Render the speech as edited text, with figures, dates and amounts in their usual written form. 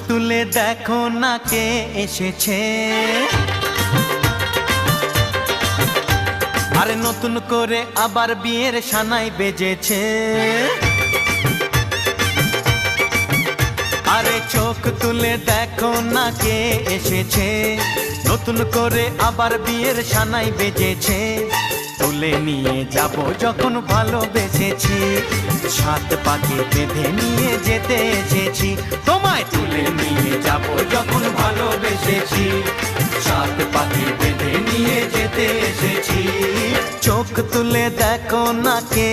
তুলে দেখো না কে এসেছে, আরে নতুন করে আবার বিয়ের সানাই বেজেছে। আরে চোখ তুলে দেখো না কে এসেছে, নতুন করে আবার বিয়ের সানাই বেজেছে। তুলে নিয়ে যাব যখন ভালোবেসেছি, সাত পাকে বেঁধে নিয়ে যেতে এসেছি। তোমায় তুলে নিয়ে যাব যখন ভালোবেসেছি, সাত পাকে বেঁধে নিয়ে যেতে এসেছি। চোখ তুলে দেখো না কে